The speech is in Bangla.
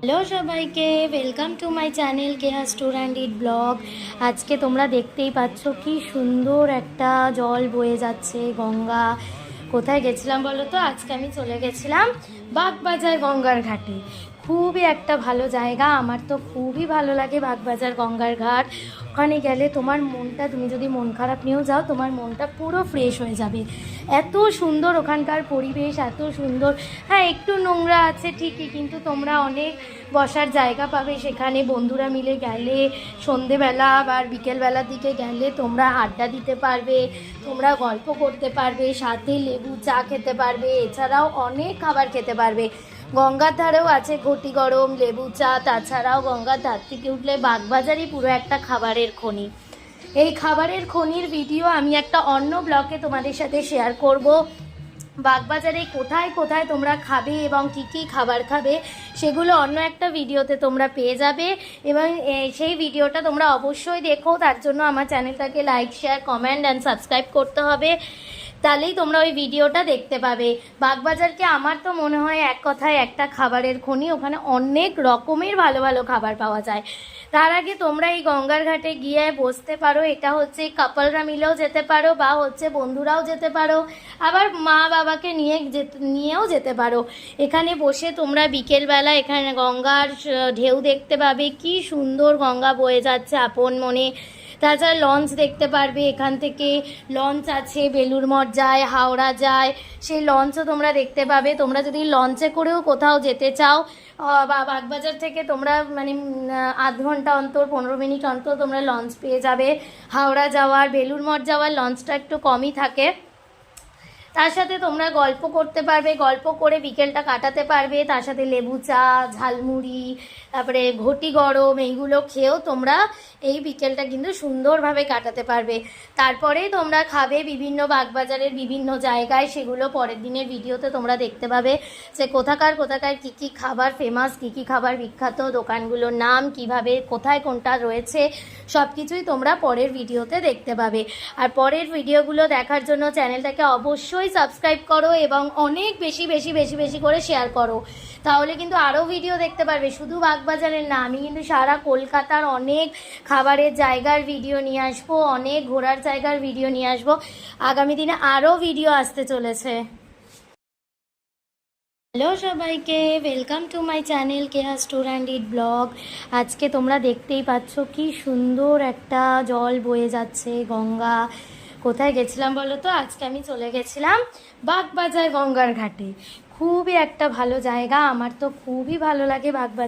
হ্যালো সবাইকে, welcome to my channel Keya store and it blog. আজকে তোমরা দেখতেই পাচ্ছ কি সুন্দর একটা জল বয়ে যাচ্ছে, গঙ্গা। কোথায় গেছিলাম বলো তো? আজকে আমি চলে গেছিলাম বাগবাজার গঙ্গার ঘাটে। খুবই একটা ভালো জায়গা, আমার তো খুবই ভালো লাগে বাগবাজার গঙ্গার ঘাট। ওখানে গেলে তোমার মনটা, তুমি যদি মন খারাপ নিয়েও যাও, তোমার মনটা পুরো ফ্রেশ হয়ে যাবে। এত সুন্দর ওখানকার পরিবেশ, এত সুন্দর। হ্যাঁ, একটু নোংরা আছে ঠিকই, কিন্তু তোমরা অনেক বসার জায়গা পাবে সেখানে। বন্ধুরা মিলে গেলে, সন্ধেবেলা বা বিকেলবেলার দিকে গেলে তোমরা আড্ডা দিতে পারবে, তোমরা গল্প করতে পারবে, সাথে লেবু চা খেতে পারবে, এছাড়াও অনেক খাবার খেতে পারবে। গঙ্গার ধারেও আছে ঘটি গরম, লেবু চা। তাছাড়াও গঙ্গার ধার থেকে উঠলে বাগবাজারই পুরো একটা খাবারের খনি। এই খাবারের খনির ভিডিও আমি একটা অন্য ব্লগে তোমাদের সাথে শেয়ার করব। বাগবাজারে কোথায় কোথায় তোমরা খাবে এবং কি কি খাবার খাবে সেগুলো অন্য একটা ভিডিওতে তোমরা পেয়ে যাবে, এবং সেই ভিডিওটা তোমরা অবশ্যই দেখো। তার জন্য আমার চ্যানেলটাকে like, share, comment and subscribe করতে হবে, তাহলেই তোমরা ওই ভিডিওটা দেখতে পাবে। বাগবাজারকে আমার তো মনে হয় এক কথায় একটা খাবারের খনি। ওখানে অনেক রকমের ভালো ভালো খাবার পাওয়া যায়। তার আগে তোমরা এই গঙ্গার ঘাটে গিয়ে বসতে পারো। এটা হচ্ছে কাপলরা মিলেও যেতে পারো, বা হচ্ছে বন্ধুরাও যেতে পারো, আবার মা বাবাকে নিয়েও যেতে পারো। এখানে বসে তোমরা বিকেলবেলা এখানে গঙ্গার ঢেউ দেখতে পাবে, কি সুন্দর গঙ্গা বয়ে যাচ্ছে আপন মনে। তাছাড়া লঞ্চ দেখতে পারবে, এখান থেকে লঞ্চ আছে, বেলুড় মঠ যায়, হাওড়া যায়, সেই লঞ্চও তোমরা দেখতে পাবে। তোমরা যদি লঞ্চে করেও কোথাও যেতে চাও, বা বাগবাজার থেকে তোমরা মানে আধ ঘন্টা অন্তর, 15 মিনিট অন্তর তোমরা লঞ্চ পেয়ে যাবে। হাওড়া যাওয়ার, বেলুড় মঠ যাওয়ার লঞ্চটা একটু কমই থাকে। তার সাথে তোমরা গল্প করতে পারবে, গল্প করে বিকেলটা কাটাতে পারবে। তার সাথে লেবু চা, ঝালমুড়ি, তারপরে ঘটি গরম, এইগুলো খেয়েও তোমরা এই বিকেলটা কিন্তু সুন্দরভাবে কাটাতে পারবে। তারপরে তোমরা খাবে বিভিন্ন বাগবাজারের বিভিন্ন জায়গায়, সেগুলো পরের দিনের ভিডিওতে তোমরা দেখতে পাবে যে কোথাকার কোথাকার কী কী খাবার ফেমাস, কী কী খাবার বিখ্যাত, দোকানগুলোর নাম কিভাবে, কোথায় কোনটা রয়েছে, সব কিছুই তোমরা পরের ভিডিওতে দেখতে পাবে। আর পরের ভিডিওগুলো দেখার জন্য চ্যানেলটাকে অবশ্যই সাবস্ক্রাইব করো এবং অনেক বেশি বেশি বেশি বেশি করে শেয়ার করো, তাহলে কিন্তু আরও ভিডিও দেখতে পারবে। শুধু বাগবাজারের না, আমি কিন্তু সারা কলকাতার অনেক খাবারের জায়গার ভিডিও নিয়ে আসবো, অনেক ঘোরার জায়গার ভিডিও নিয়ে আসবো। আগামী দিনে আরও ভিডিও আসতে চলেছে। হ্যালো সবাইকে, welcome to my channel Keya store and it blog. আজকে তোমরা দেখতেই পাচ্ছ কি সুন্দর একটা জল বয়ে যাচ্ছে, গঙ্গা। কোথায় গেছিলাম বলো তো? আজকে আমি চলে গেছিলাম বাগবাজার গঙ্গার ঘাটে। খুবই একটা ভালো জায়গা, আমার তো খুবই ভালো লাগে বাগবাজার।